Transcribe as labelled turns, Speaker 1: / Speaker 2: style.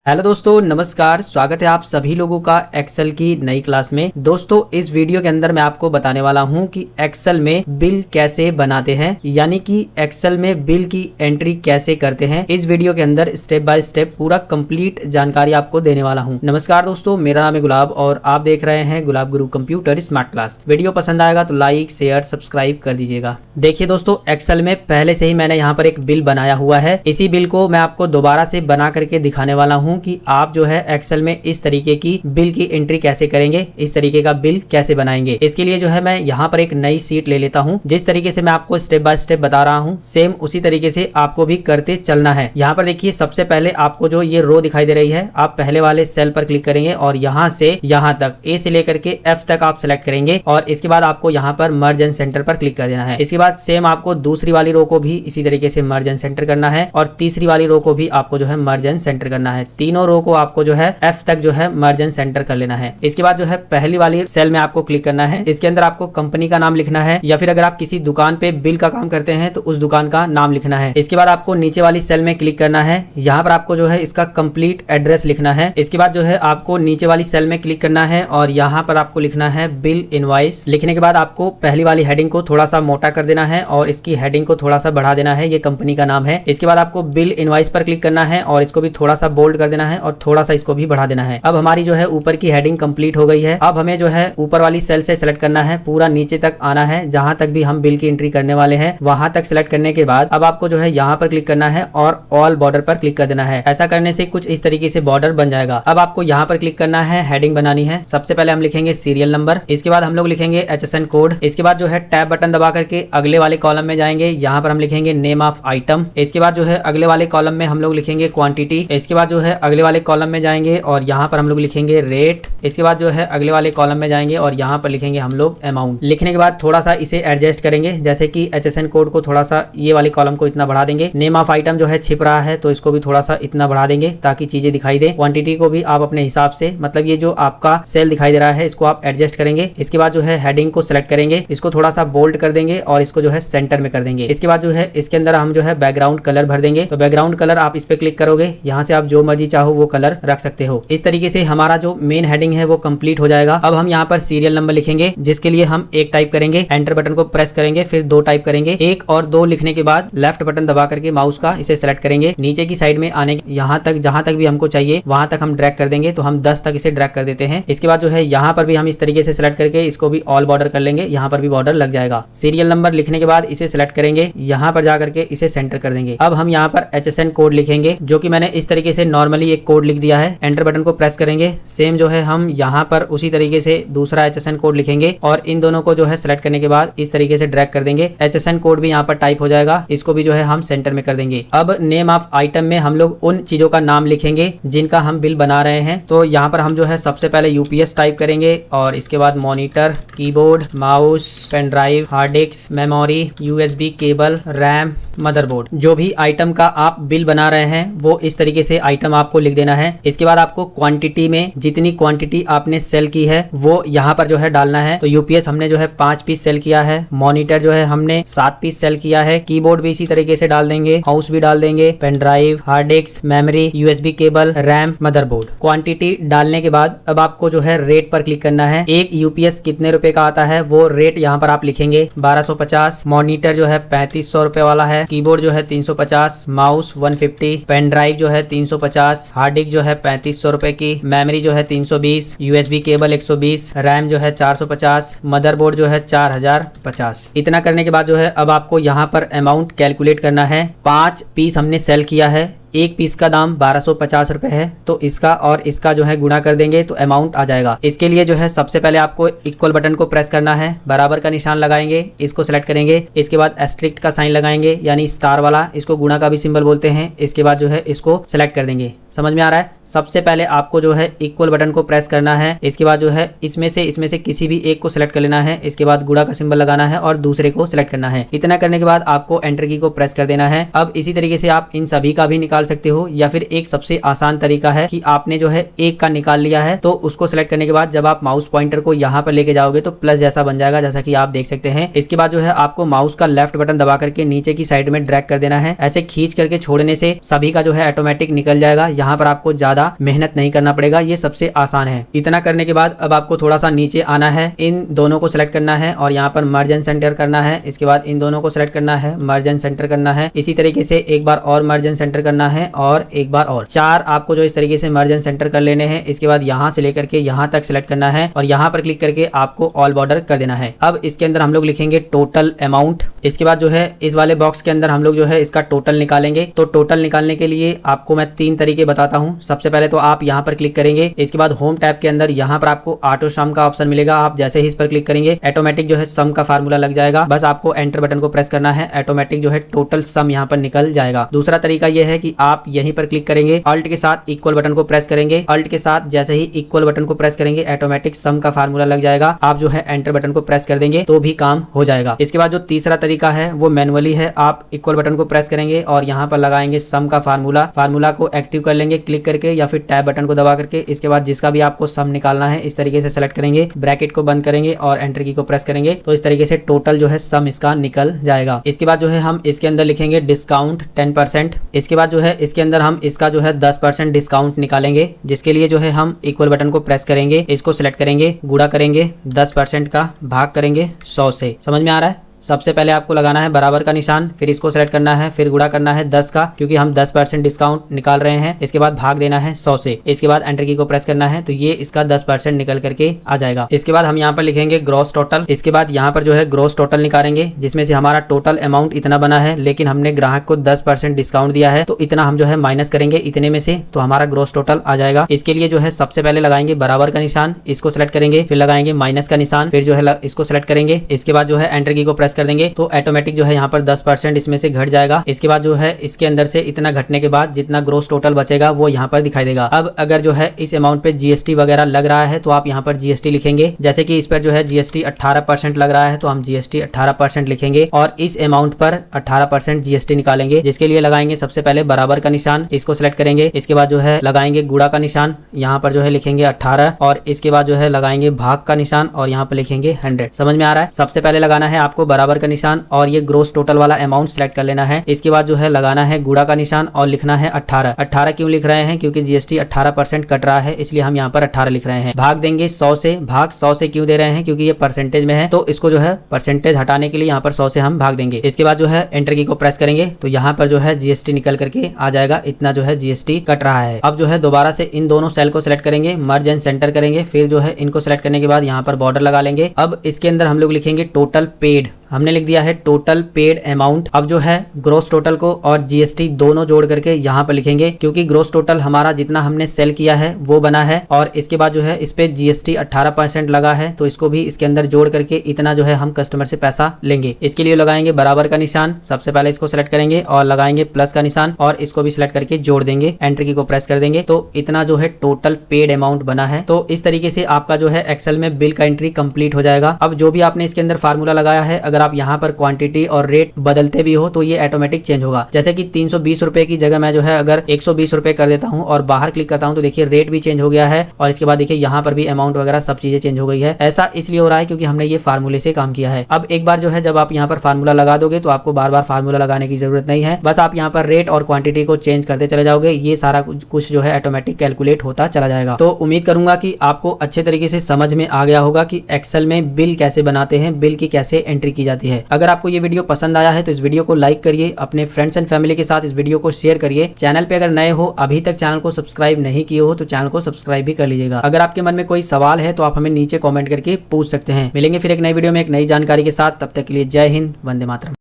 Speaker 1: Hello दोस्तों, नमस्कार। स्वागत है आप सभी लोगों का एक्सेल की नई क्लास में। दोस्तों, इस वीडियो के अंदर मैं आपको बताने वाला हूं कि एक्सेल में बिल कैसे बनाते हैं, यानी कि एक्सेल में बिल की एंट्री कैसे करते हैं। इस वीडियो के अंदर स्टेप बाय स्टेप पूरा कंप्लीट जानकारी आपको देने वाला हूं। नमस्कार दोस्तों, मेरा नाम है गुलाब और आप देख रहे हैं गुलाब गुरु कंप्यूटर स्मार्ट क्लास। वीडियो पसंद आएगा तो लाइक शेयर सब्सक्राइब कर दीजिएगा। देखिए दोस्तों, एक्सेल में पहले से ही मैंने यहाँ पर एक बिल बनाया हुआ है। इसी बिल को मैं आपको दोबारा से बना करके दिखाने वाला हूँ कि आप जो है एक्सेल में इस तरीके की बिल की एंट्री कैसे करेंगे, इस तरीके का बिल कैसे बनाएंगे। इसके लिए जो है मैं यहाँ पर एक नई सीट ले लेता हूँ। जिस तरीके से मैं आपको स्टेप बाय स्टेप बता रहा हूँ, सेम उसी तरीके से आपको भी करते चलना है। यहाँ पर देखिए, सबसे पहले आपको जो ये रो दिखाई दे रही है, आप पहले वाले सेल पर क्लिक करेंगे और यहाँ से यहाँ तक ए से लेकर के एफ तक आप सेलेक्ट करेंगे और इसके बाद आपको यहाँ पर मर्ज एंड सेंटर पर क्लिक कर देना है। इसके बाद सेम आपको दूसरी वाली रो को भी इसी तरीके से मर्ज एंड सेंटर करना है और तीसरी वाली रो को भी आपको जो है मर्ज एंड सेंटर करना है। तीनों रो को आपको जो है एफ तक जो है मर्ज एंड सेंटर कर लेना है। इसके बाद जो है पहली वाली सेल में आपको क्लिक करना है। इसके अंदर आपको कंपनी का नाम लिखना है या फिर अगर आप किसी दुकान पे बिल का काम करते हैं तो उस दुकान का नाम लिखना है। इसके बाद आपको नीचे वाली सेल में क्लिक करना है। यहाँ पर आपको जो है इसका कंप्लीट एड्रेस लिखना है। इसके बाद जो है आपको नीचे वाली सेल में क्लिक करना है और यहाँ पर आपको लिखना है बिल इनवॉइस। लिखने के बाद आपको पहली वाली हेडिंग को थोड़ा सा मोटा कर देना है और इसकी हेडिंग को थोड़ा सा बढ़ा देना है। ये कंपनी का नाम है। इसके बाद आपको बिल इनवॉइस पर क्लिक करना है और इसको भी थोड़ा सा बोल्ड कर देना है और थोड़ा सा इसको भी बढ़ा देना है। अब हमारी जो है ऊपर की हेडिंग कंप्लीट हो गई है। अब हमें जो है ऊपर वाली सेल से सेलेक्ट करना है, पूरा नीचे तक आना है, जहां तक भी हम बिल की एंट्री करने वाले हैं वहां तक सेलेक्ट करने के बाद अब आपको जो है यहाँ पर क्लिक करना है और ऑल बॉर्डर पर क्लिक कर देना है। ऐसा करने से कुछ इस तरीके से बॉर्डर बन जाएगा। अब आपको यहाँ पर क्लिक करना है, हेडिंग बनानी है। सबसे पहले हम लिखेंगे सीरियल नंबर, इसके बाद हम लोग लिखेंगे HSN कोड। इसके बाद जो है टैब बटन दबा करके अगले वाले कॉलम में जाएंगे। यहाँ पर हम लिखेंगे नेम ऑफ आइटम। इसके बाद जो है अगले वाले कॉलम में हम लोग लिखेंगे क्वांटिटी। इसके बाद जो है अगले वाले कॉलम में जाएंगे और यहाँ पर हम लोग लिखेंगे रेट। इसके बाद जो है अगले वाले कॉलम में जाएंगे और यहाँ पर लिखेंगे हम लोग अमाउंट। लिखने के बाद थोड़ा सा इसे एडजस्ट करेंगे, जैसे कि HSN कोड को थोड़ा सा ये वाले कॉलम को इतना बढ़ा देंगे। नेम ऑफ आइटम जो है छिप रहा है तो इसको भी थोड़ा सा इतना बढ़ा देंगे ताकि चीजें दिखाई दे। क्वांटिटी को भी आप अपने हिसाब से, मतलब ये जो आपका सेल दिखाई दे रहा है इसको आप एडजस्ट करेंगे। इसके बाद जो है हेडिंग को सिलेक्ट करेंगे, इसको थोड़ा सा बोल्ड कर देंगे और इसको जो है सेंटर में कर देंगे। इसके बाद जो है इसके अंदर हम जो है बैकग्राउंड कलर भर देंगे। तो बैकग्राउंड कलर आप इस पे क्लिक करोगे, यहाँ से आप जो मर्जी चाहो वो कलर रख सकते हो। इस तरीके से हमारा जो मेन हेडिंग है वो कंप्लीट हो जाएगा। अब हम यहाँ पर सीरियल नंबर लिखेंगे, जिसके लिए हम 1 टाइप करेंगे, एंटर बटन को प्रेस करेंगे, फिर 2 टाइप करेंगे। 1 और 2 लिखने के बाद लेफ्ट बटन दबा करके माउस का इसे सेलेक्ट करेंगे। नीचे की साइड में आने यहाँ तक, जहां तक भी हमको चाहिए वहां तक हम ड्रैग कर देंगे। तो हम 10 तक इसे ड्रैग कर देते हैं। इसके बाद जो है यहाँ पर भी हम इस तरीके से सेलेक्ट करके इसको भी ऑल बॉर्डर कर लेंगे, यहाँ पर भी बॉर्डर लग जाएगा। सीरियल नंबर लिखने के बाद इसे सेलेक्ट करेंगे, यहाँ पर जाकर के इसे सेंटर कर देंगे। अब हम यहाँ पर HSN कोड लिखेंगे, जो कि मैंने इस तरीके से नॉर्मली एक कोड लिख दिया है। एंटर बटन को प्रेस करेंगे। सेम जो है हम यहाँ पर उसी तरीके से दूसरा HSN कोड लिखेंगे और इन दोनों को जो है सेलेक्ट करने के बाद इस तरीके से ड्रैग कर देंगे। HSN कोड भी यहाँ पर टाइप हो जाएगा, इसको भी जो है हम सेंटर में कर देंगे। अब नेम ऑफ आइटम में हम लोग उन चीजों का नाम लिखेंगे जिनका हम बिल बना रहे हैं। तो यहाँ पर हम जो है सबसे पहले UPS टाइप करेंगे और इसके बाद monitor, keyboard, mouse, pen drive, hard disk, memory, USB cable, RAM, motherboard. जो भी आइटम का आप बिल बना रहे हैं वो इस तरीके से आइटम आपको लिख देना है। इसके बाद आपको क्वांटिटी में जितनी क्वांटिटी आपने सेल की है वो यहाँ पर जो है डालना है। तो UPS हमने जो है 5 पीस सेल किया है, मॉनिटर जो है हमने 7 पीस सेल किया है, कीबोर्ड भी इसी तरीके से डाल देंगे, माउस भी डाल देंगे, pen drive, hard disk, memory, USB cable, RAM, motherboard. Quantity डालने के बाद अब आपको जो है रेट पर क्लिक करना है। एक UPS कितने रुपए का आता है वो रेट यहाँ पर आप लिखेंगे 1250। मॉनिटर जो है 3500 रुपए वाला है, कीबोर्ड जो है 350, माउस 150, पेन ड्राइव जो है 350, हार्ड डिस्क जो है 3500 रुपए की, मेमोरी जो है 320, USB केबल 120, रैम जो है 450, मदरबोर्ड जो है 4050। इतना करने के बाद जो है अब आपको यहाँ पर अमाउंट कैलकुलेट करना है। 5 पीस हमने सेल किया है, एक पीस का दाम 1250 रुपए है, तो इसका और इसका जो है गुणा कर देंगे तो अमाउंट आ जाएगा। इसके लिए जो है सबसे पहले आपको इक्वल बटन को प्रेस करना है, बराबर का निशान लगाएंगे, इसको सेलेक्ट करेंगे। इसके बाद एस्टेरिस्क का साइन लगाएंगे, यानी स्टार वाला, इसको गुणा का भी सिंबल बोलते हैं। इसके बाद जो है इसको सेलेक्ट कर देंगे। समझ में आ रहा है? सबसे पहले आपको जो है इक्वल बटन को प्रेस करना है। इसके बाद जो है इसमें से किसी भी एक को सिलेक्ट कर लेना है। इसके बाद गुणा का सिंबल लगाना है और दूसरे को सिलेक्ट करना है। इतना करने के बाद आपको एंटर की को प्रेस कर देना है। अब इसी तरीके से आप इन सभी का भी निकाल सकते हो, या फिर एक सबसे आसान तरीका है कि आपने जो है एक का निकाल लिया है तो उसको सिलेक्ट करने के बाद जब आप माउस पॉइंटर को यहाँ पर लेके जाओगे तो प्लस जैसा बन जाएगा, जैसा कि आप देख सकते हैं। इसके बाद जो है आपको माउस का लेफ्ट बटन दबा करके नीचे की साइड में ड्रैग कर देना है। ऐसे खींच करके छोड़ने से सभी का जो है ऑटोमेटिक निकल जाएगा। यहाँ पर आपको ज्यादा ज्यादा मेहनत नहीं करना पड़ेगा, ये सबसे आसान है। इतना करने के बाद अब आपको थोड़ा सा नीचे आना है, इन दोनों को सिलेक्ट करना है और यहाँ पर मर्ज एंड सेंटर करना है। इसके बाद इन दोनों को सिलेक्ट करना है, मर्ज एंड सेंटर करना है। इसी तरीके से एक बार और मर्ज एंड सेंटर करना है और एक बार और, 4 आपको जो इस तरीके से मर्ज एंड सेंटर कर लेने हैं। इसके बाद यहाँ से लेकर के यहाँ तक सिलेक्ट करना है और यहाँ पर क्लिक करके आपको ऑल बॉर्डर कर देना है। अब इसके अंदर हम लोग लिखेंगे टोटल अमाउंट। इसके बाद जो है इस वाले बॉक्स के अंदर हम लोग जो है इसका टोटल निकालेंगे। तो टोटल निकालने के लिए आपको मैं 3 तरीके बताता हूँ। सबसे पहले तो आप यहाँ पर क्लिक करेंगे, इसके बाद होम टैब के अंदर यहाँ पर आपको ऑटो सम का ऑप्शन मिलेगा। आप जैसे ही इस पर क्लिक करेंगे ऑटोमेटिक जो है सम का फार्मूला लग जाएगा। बस आपको एंटर बटन को प्रेस करना है, ऑटोमेटिक जो है टोटल सम यहाँ पर निकल जाएगा। दूसरा तरीका यह है कि आप यहीं पर क्लिक करेंगे, अल्ट के साथ इक्वल बटन को प्रेस करेंगे। अल्ट के साथ जैसे ही इक्वल बटन को प्रेस करेंगे ऑटोमेटिक सम का फार्मूला लग जाएगा। आप जो है एंटर बटन को प्रेस कर देंगे तो भी काम हो जाएगा। इसके बाद जो तीसरा तरीका है वो मैनुअली है। आप इक्वल बटन को प्रेस करेंगे और यहाँ पर लगाएंगे सम का फार्मूला को एक्टिव कर लेंगे क्लिक करके या फिर टैब बटन को दबा करके। इसके बाद जिसका भी आपको सम निकालना है इस तरीके से सेलेक्ट करेंगे, ब्रैकेट को बंद करेंगे और एंटर की को प्रेस करेंगे तो इस तरीके से टोटल जो है सम इसका निकल जाएगा। इसके बाद जो है हम इसके अंदर लिखेंगे डिस्काउंट 10%। इसके बाद जो है इसके अंदर हम इसका जो है 10% डिस्काउंट निकालेंगे, जिसके लिए जो है हम इक्वल बटन को प्रेस करेंगे, इसको सिलेक्ट करेंगे, गुणा करेंगे 10% का, भाग करेंगे 100 से। समझ में आ रहा है? सबसे पहले आपको लगाना है बराबर का निशान, फिर इसको सेलेक्ट करना है, फिर गुणा करना है 10 का, क्योंकि हम 10% डिस्काउंट निकाल रहे हैं। इसके बाद भाग देना है 100 से। इसके बाद एंटर की को प्रेस करना है तो ये इसका 10% निकल करके आ जाएगा। इसके बाद हम यहाँ पर लिखेंगे ग्रॉस टोटल। इसके बाद यहाँ पर जो है ग्रॉस टोटल निकालेंगे, जिसमें से हमारा टोटल अमाउंट इतना बना है, लेकिन हमने ग्राहक को 10% डिस्काउंट दिया है तो इतना हम जो है माइनस करेंगे इतने में से, तो हमारा ग्रॉस टोटल आ जाएगा। इसके लिए जो है सबसे पहले लगाएंगे बराबर का निशान, इसको सिलेक्ट करेंगे, फिर लगाएंगे माइनस का निशान, फिर जो है इसको सिलेक्ट करेंगे। इसके बाद जो है एंटर की को प्रेस कर देंगे तो ऑटोमेटिक जो है यहाँ पर 10% इसमें से घट जाएगा। इसके बाद जो है इसके अंदर से इतना घटने के बाद जितना ग्रोस टोटल बचेगा वो यहाँ पर दिखाई देगा। अब अगर जो है इस अमाउंट पे जीएसटी वगैरह लग रहा है तो आप यहाँ पर जीएसटी लिखेंगे। जैसे कि इस पर जो है जीएसटी 18% लग रहा है तो हम जीएसटी 18% लिखेंगे और इस अमाउंट पर 18% जीएसटी निकालेंगे, जिसके लिए लगाएंगे सबसे पहले बराबर का निशान, इसको सिलेक्ट करेंगे। इसके बाद जो है लगाएंगे गुणा का निशान, यहाँ पर जो है लिखेंगे 18 और इसके बाद जो है लगाएंगे भाग का निशान और यहाँ पर लिखेंगे 100। समझ में आ रहा है? सबसे पहले लगाना है आपको बराबर का निशान और ये ग्रोस टोटल वाला अमाउंट सिलेक्ट कर लेना है। इसके बाद जो है लगाना है गुणा का निशान और लिखना है 18। 18 क्यों लिख रहे हैं? क्योंकि जीएसटी 18% कट रहा है, इसलिए हम यहाँ पर 18 लिख रहे हैं। भाग देंगे 100 से। भाग 100 से क्यों दे रहे हैं? क्योंकि ये परसेंटेज में है तो इसको जो है परसेंटेज हटाने के लिए यहाँ पर 100 से हम भाग देंगे। इसके बाद जो है एंटर की को प्रेस करेंगे तो यहाँ पर जो है जीएसटी निकल करके आ जाएगा, इतना जो है जीएसटी कट रहा है। अब जो है दोबारा से इन दोनों सेल को सिलेक्ट करेंगे, मर्ज एंड सेंटर करेंगे, फिर जो है इनको सिलेक्ट करने के बाद यहाँ पर बॉर्डर लगा लेंगे। अब इसके अंदर हम लोग लिखेंगे टोटल पेड। हमने लिख दिया है टोटल पेड अमाउंट। अब जो है ग्रोस टोटल को और जीएसटी दोनों जोड़ करके यहाँ पर लिखेंगे, क्योंकि ग्रोस टोटल हमारा जितना हमने सेल किया है वो बना है और इसके बाद जो है इस पे जीएसटी 18% लगा है तो इसको भी इसके अंदर जोड़ करके इतना जो है हम कस्टमर से पैसा लेंगे। इसके लिए लगाएंगे बराबर का निशान, सबसे पहले इसको सिलेक्ट करेंगे और लगाएंगे प्लस का निशान और इसको भी सिलेक्ट करके जोड़ देंगे, एंटर की को प्रेस कर देंगे तो इतना जो है टोटल पेड अमाउंट बना है। तो इस तरीके से आपका जो है एक्सेल में बिल का एंट्री कंप्लीट हो जाएगा। अब जो भी आपने इसके अंदर फार्मूला लगाया है, अगर आप यहाँ पर क्वांटिटी और रेट बदलते भी हो तो ये ऑटोमेटिक चेंज होगा। जैसे कि 320 रुपए की जगह मैं जो है अगर 120 रुपए कर देता हूँ और बाहर क्लिक करता हूँ तो देखिए रेट भी चेंज हो गया है और इसके बाद देखिए यहाँ पर भी अमाउंट वगैरह सब चीजें चेंज हो गई है। ऐसा इसलिए हो रहा है क्योंकि हमने ये फार्मूले से काम किया है। अब एक बार जो है जब आप यहाँ पर फार्मूला लगा दोगे तो आपको बार बार फार्मूला लगाने की जरूरत नहीं है, बस आप यहाँ पर रेट और क्वांटिटी को चेंज करते चले जाओगे, ये सारा कुछ जो है ऑटोमेटिक कैलकुलेट होता चला जाएगा। तो उम्मीद करूंगा कि आपको अच्छे तरीके से समझ में आ गया होगा कि एक्सेल में बिल कैसे बनाते हैं, बिल की कैसे एंट्री की जाती है। अगर आपको ये वीडियो पसंद आया है तो इस वीडियो को लाइक करिए, अपने फ्रेंड्स एंड फैमिली के साथ इस वीडियो को शेयर करिए। चैनल पे अगर नए हो, अभी तक चैनल को सब्सक्राइब नहीं किए हो तो चैनल को सब्सक्राइब भी कर लीजिएगा। अगर आपके मन में कोई सवाल है तो आप हमें नीचे कमेंट करके पूछ सकते हैं। मिलेंगे फिर एक नई वीडियो में एक नई जानकारी के साथ, तब तक के लिए जय हिंद, वंदे मातरम।